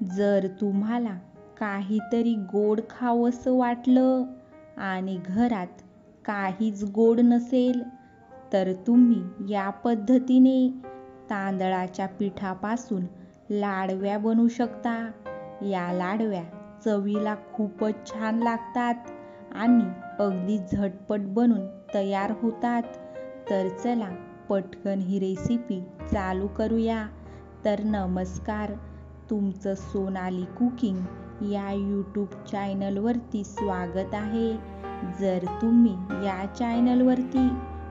जर तुम्हाला काहीतरी गोड खावंसं वाटलं आणि घरात काहीच गोड नसेल तर तुम्ही या पद्धतीने तांदळाच्या पिठापासून लाडव्या बनवू शकता। या लाडव्या चवीला खूपच छान लागतात आणि अगदी झटपट बनून तयार होतात। तर चला पटकन ही रेसिपी चालू करूया। तर नमस्कार, तुमचं सोनाली कुकिंग या यूट्यूब चॅनलवरती स्वागत आहे। जर तुम्ही या चॅनलवरती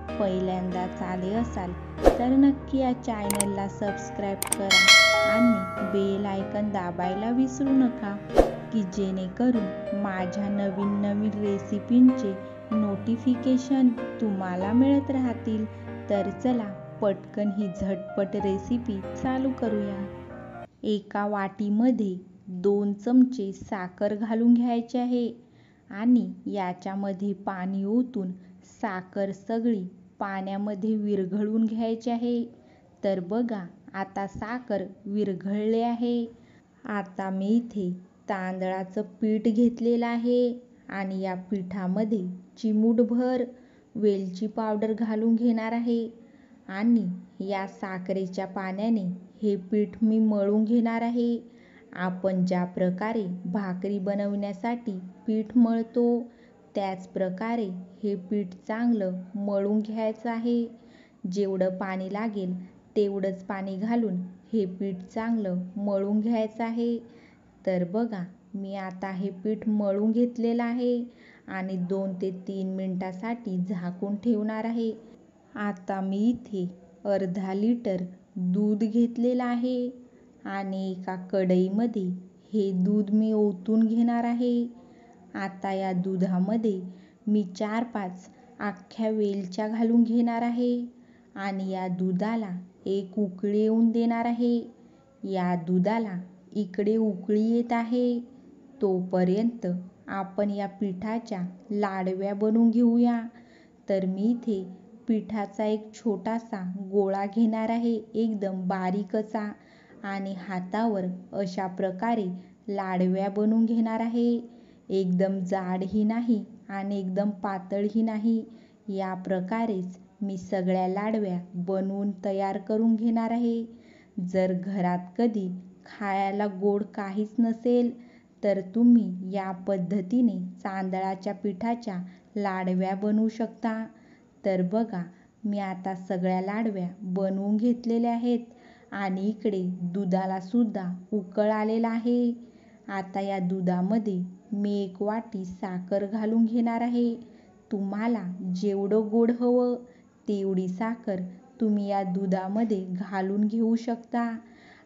पहिल्यांदाच आले असाल तर नक्की या चॅनलला सबस्क्राईब करा आणि बेल आयकॉन दाबायला विसरू नका, की जेणेकरून माझ्या नवीन रेसिपींचे नोटिफिकेशन तुम्हाला मिळत राहतील। तर चला पटकन ही झटपट रेसिपी चालू करूया। एका वाटीमध्ये 2 चमचे साखर घालून घ्यायची आहे आणि याच्यामध्ये पाणी ओतून साखर सगळी पाण्यामध्ये विरघळून घ्यायची आहे। तर बघा आता साखर विरघळली आहे। आता मी इथे तांदळाचं पीठ घेतलेलं आहे आणि या पिठामध्ये चिमूटभर वेलची पावडर घालून घेणार आहे आणि या साखरेच्या पाण्याने हे पीठ मी मळून घेणार आहे। आपण ज्या प्रकारे भाकरी बनवण्यासाठी पीठ मळतो त्याच प्रकारे हे पीठ चांगलं मळून घ्यायचं आहे। जेवढं पाणी लागेल तेवढंच पाणी घालून हे पीठ चांगलं मळून घ्यायचं आहे। तर बघा मी आता हे पीठ मळून घेतलेलं आहे आणि 2 ते 3 मिनिटासाठी झाकून ठेवणार आहे। आता मी इथे अर्धा लिटर दूध घेतलेलं आहे आणि एका कढईमध्ये हे दूध मी ओतून घेणार आहे। आता या दुधामध्ये मी 4-5 अख्ख्या वेलच्या घालून घेणार आहे आणि या दुधाला एक उकळी येऊन देणार आहे। या दुधाला इकडे उकळी येत आहे तोपर्यंत आपण या पिठाच्या लाडव्या बनवून घेऊया। तर मी इथे पिठाचा एक छोटासा गोळा घेणार आहे, एकदम बारीक असा, आणि हातावर अशा प्रकारे लाडव्या बनवून घेणार आहे। एकदम जाडही नाही आणि एकदम पातळही नाही, या प्रकारेच मी सगळ्या लाडव्या बनवून तयार करून घेणार आहे। जर घरात कधी खायला गोड काहीच नसेल तर तुम्ही या पद्धतीने तांदळाच्या पिठाच्या लाडव्या बनवू शकता। तर बघा मी आता सगळ्या लाडव्या बनवून घेतलेल्या आहेत आणि इकडे दुधाला सुद्धा उकळ आलेला आहे। आता या दुधामध्ये मी 1 वाटी साखर घालून घेणार आहे। तुम्हाला जेवढं गोड हवं तेवढी साखर तुम्ही या दुधामध्ये घालून घेऊ शकता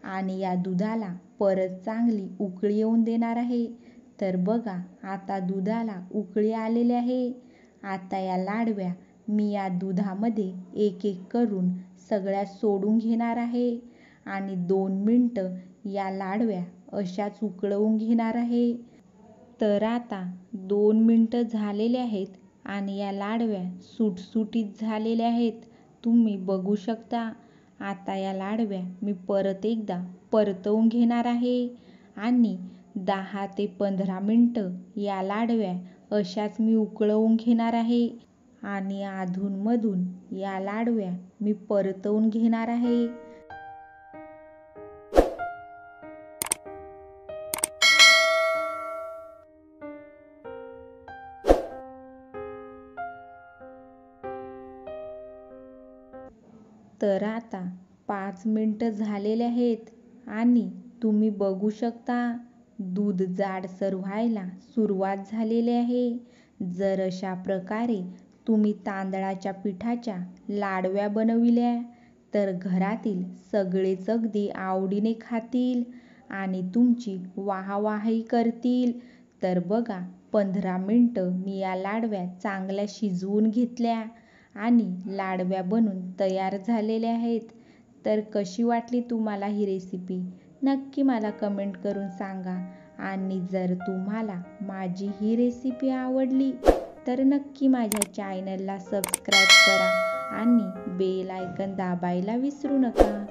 आणि या दुधाला परत चांगली उकळी येऊन देणार आहे। तर बघा आता दुधाला उकळी आलेली आहे। आता या लाडव्या मी या दुधामध्ये एक करून सगळ्या सोडून घेणार आहे आणि 2 मिनिटं या लाडव्या अशाच उकळवून घेणार आहे। तर आता 2 मिनिटं झालेले आहेत आणि या लाडव्या सुटसुटीत झालेल्या आहेत, तुम्ही बघू शकता। आता या लाडव्या मी परत एकदा परतवून घेणार आहे आणि 10 ते 15 मिनिटं या लाडव्या अशाच मी उकळवून घेणार आहे आणि अधूनमधून या लाडव्या मी परतवून घेणार आहे। तर आता 5 मिनिटं झालेले आहेत आणि तुम्ही बघू शकता दूध जाडसर व्हायला सुरुवात झालेली आहे। जर अशा प्रकारे तुम्ही तांदळाच्या पिठाच्या लाडव्या बनविल्या तर घरातील सगळेच अगदी आवडीने खातील आणि तुमची वाहवाही करतील। तर बघा 15 मिनिटं मी या लाडव्या चांगल्या शिजवून घेतल्या आणि लाडव्या बनून तयार झालेल्या आहेत। तर कशी वाटली तुम्हाला ही रेसिपी नक्की मला कमेंट करून सांगा आणि जर तुम्हाला माझी ही रेसिपी आवडली तर नक्की माझ्या चॅनलला सबस्क्राईब करा आणि बेल आयकॉन दाबायला विसरू नका।